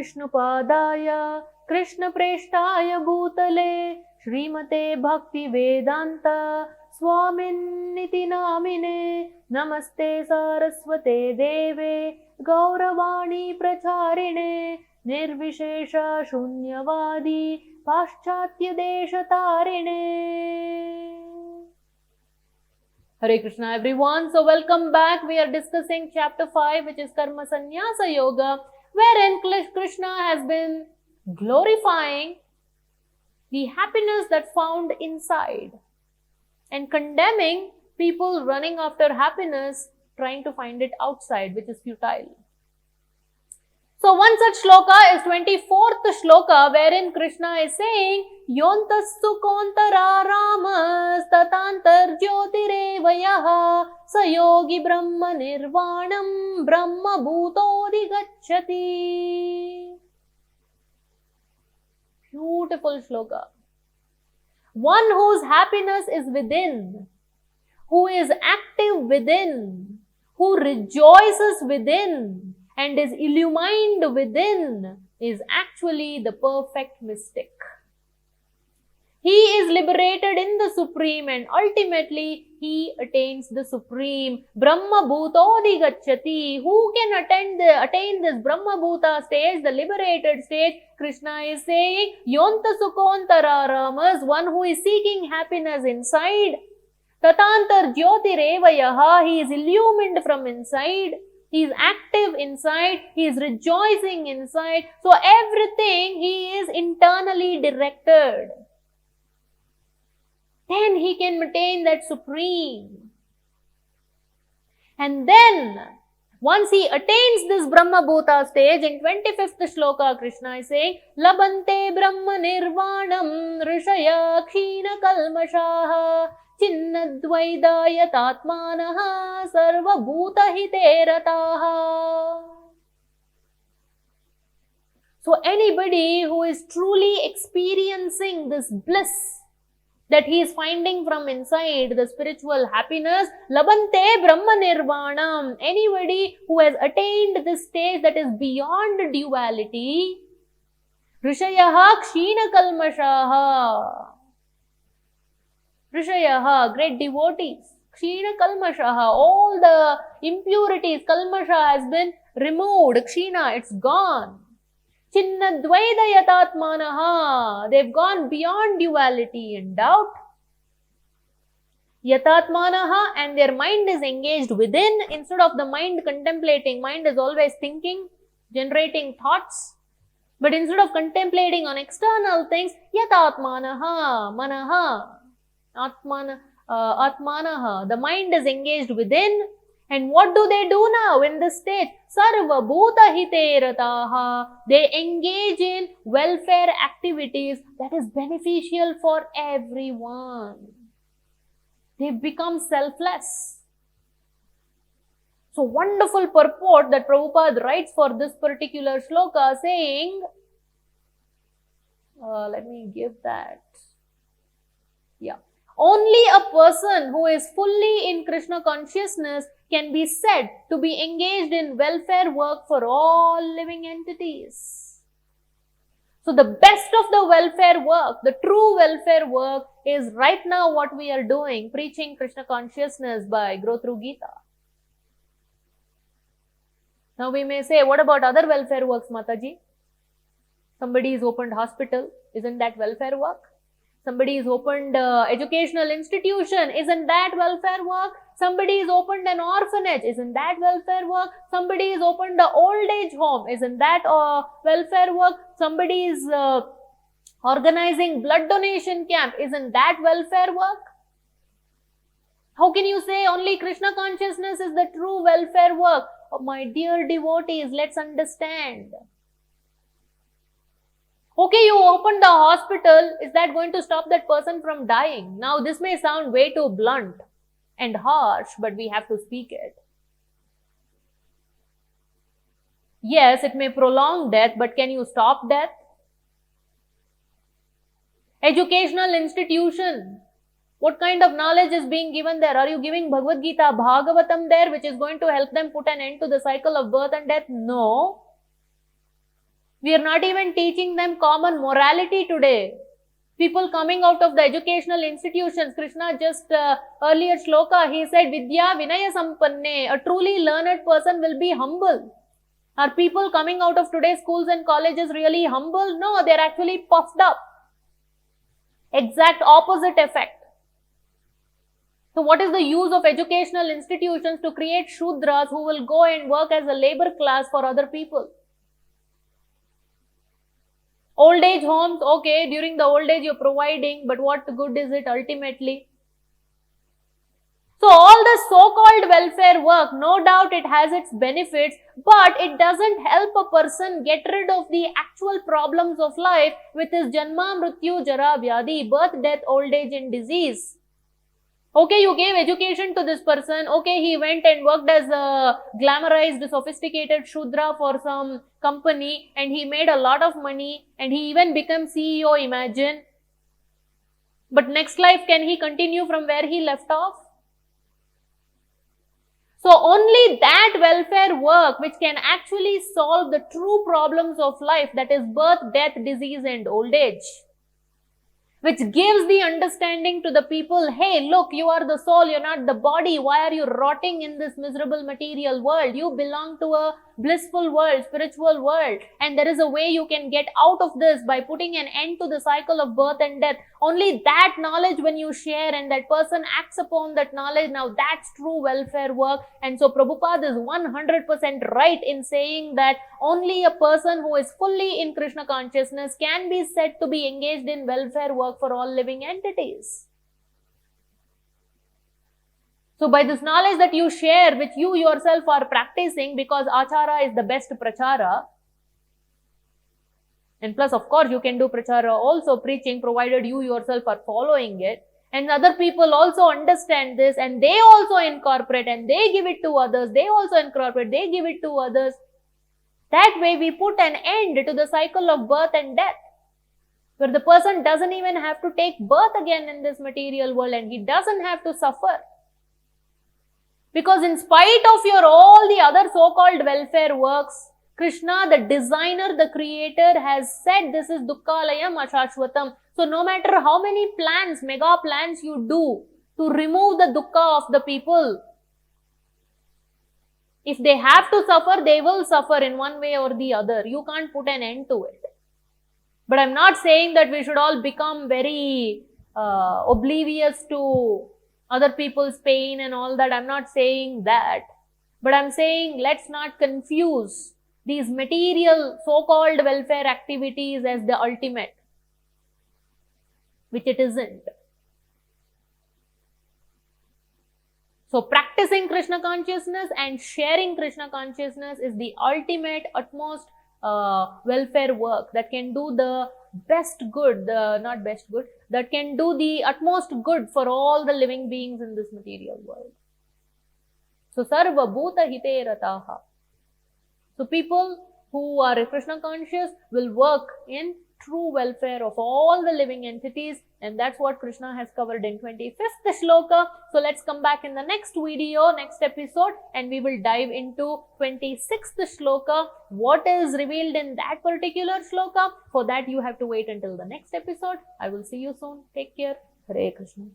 विष्णुपादाय कृष्णप्रेष्ठाय भूतले श्रीमते भक्तिवेदान्त स्वामिन्निति नामिने नमस्ते सारस्वते देवे गौरवाणी प्रचारिणे निर्विशेष शून्यवादी पाश्चात्य देशतारिणे. Hare Krishna everyone. So welcome back. We are discussing chapter 5, which is Karma Sannyasa Yoga, wherein Krishna has been glorifying the happiness that's found inside and condemning people running after happiness, trying to find it outside, which is futile. So one such shloka is 24th shloka, wherein Krishna is saying, Yontassu kontara ramas tatantar jyotirevayah sayogi brahma nirvanam brahma bhutodi gacchati. Beautiful shloka. One whose happiness is within, who is active within, who rejoices within, and is illumined within, is actually the perfect mystic. He is liberated in the Supreme and ultimately he attains the Supreme. Brahma Bhutodi Gacchati. Who can attain this Brahma Bhuta stage, the liberated stage? Krishna is saying, Yonta Sukontara Ramas, one who is seeking happiness inside. Tatantar Jyotirevayaha, he is illumined from inside. He is active inside, he is rejoicing inside. So everything he is internally directed. Then he can attain that Supreme. And then, once he attains this Brahma Bhuta stage, in 25th shloka, Krishna is saying, Labante Brahma Nirvanam Rishaya Kshina Kalmashaha Chinnadvaidayatatmanaha Sarva Bhuta Hiterataha. So anybody who is truly experiencing this bliss that he is finding from inside, the spiritual happiness, Labante Brahma Nirvanam, anybody who has attained this stage that is beyond duality, Rishayaha Kshina Kalmashaha. Rishayaha, great devotees, Kshina Kalmashaha, all the impurities, Kalmasha has been removed, Kshina, it's gone. Chinnadvaidayatatmanaha, they've gone beyond duality and doubt. Yatatmanaha, and their mind is engaged within, instead of the mind contemplating, mind is always thinking, generating thoughts. But instead of contemplating on external things, yatatmanaha, manaha, atmanaha, the mind is engaged within. And what do they do now in this stage? Sarva Bhuta Hiterataha. They engage in welfare activities that is beneficial for everyone. They become selfless. So wonderful purport that Prabhupada writes for this particular shloka, saying, let me give that. Yeah. Only a person who is fully in Krishna consciousness can be said to be engaged in welfare work for all living entities. So the best of the welfare work, the true welfare work, is right now what we are doing, preaching Krishna consciousness by Grow Through Gita. Now we may say, what about other welfare works, Mataji? Somebody has opened hospital, isn't that welfare work? Somebody has opened educational institution, isn't that welfare work? Somebody has opened an orphanage, isn't that welfare work? Somebody has opened an old age home, isn't that welfare work? Somebody is organizing blood donation camp, isn't that welfare work? How can you say only Krishna consciousness is the true welfare work? Oh, my dear devotees, let's understand. Okay, you opened the hospital, is that going to stop that person from dying? Now, this may sound way too blunt and harsh, but we have to speak it. Yes, it may prolong death, but can you stop death? Educational institution, what kind of knowledge is being given there? Are you giving Bhagavad Gita, Bhagavatam there, which is going to help them put an end to the cycle of birth and death? No. We are not even teaching them common morality today. People coming out of the educational institutions, Krishna just earlier shloka, he said, Vidya Vinaya Sampanne, a truly learned person will be humble. Are people coming out of today's schools and colleges really humble? No, they're actually puffed up. Exact opposite effect. So what is the use of educational institutions to create Shudras who will go and work as a labor class for other people? Old age homes, okay, during the old age you're providing, but what good is it ultimately? So all the so-called welfare work, no doubt it has its benefits, but it doesn't help a person get rid of the actual problems of life, which is Janma, Mrityu, Jara, Vyadhi, birth, death, old age and disease. Okay, you gave education to this person. Okay, he went and worked as a glamorized, sophisticated Shudra for some company and he made a lot of money and he even became CEO, imagine. But next life, can he continue from where he left off? So only that welfare work which can actually solve the true problems of life, that is birth, death, disease and old age, which gives the understanding to the people, hey, look, you are the soul, you're not the body. Why are you rotting in this miserable material world? You belong to a blissful world, spiritual world. And there is a way you can get out of this by putting an end to the cycle of birth and death. Only that knowledge when you share and that person acts upon that knowledge, now that's true welfare work. And so Prabhupada is 100% right in saying that only a person who is fully in Krishna consciousness can be said to be engaged in welfare work for all living entities. So by this knowledge that you share, which you yourself are practicing, because achara is the best prachara, and plus of course you can do prachara also, preaching, provided you yourself are following it, and other people also understand this and they also incorporate and they give it to others, they also incorporate, they give it to others. That way we put an end to the cycle of birth and death, where the person doesn't even have to take birth again in this material world and he doesn't have to suffer. Because in spite of your all the other so-called welfare works, Krishna, the designer, the creator, has said this is dukkhalayam ashashvatam. So no matter how many plans, mega plans you do to remove the dukkha of the people, if they have to suffer, they will suffer in one way or the other. You can't put an end to it. But I'm not saying that we should all become very oblivious to other people's pain and all that. I'm not saying that. But I'm saying let's not confuse these material so-called welfare activities as the ultimate, which it isn't. So practicing Krishna consciousness and sharing Krishna consciousness is the ultimate, utmost welfare work that can do the best good, not best good, that can do the utmost good for all the living beings in this material world. So sarva bhuta hite rataha. So people who are Krishna conscious will work in true welfare of all the living entities, and that's what Krishna has covered in 25th shloka. So let's come back in the next video, next episode, and we will dive into 26th shloka. What is revealed in that particular shloka? For that you have to wait until the next episode. I will see you soon. Take care. Hare Krishna.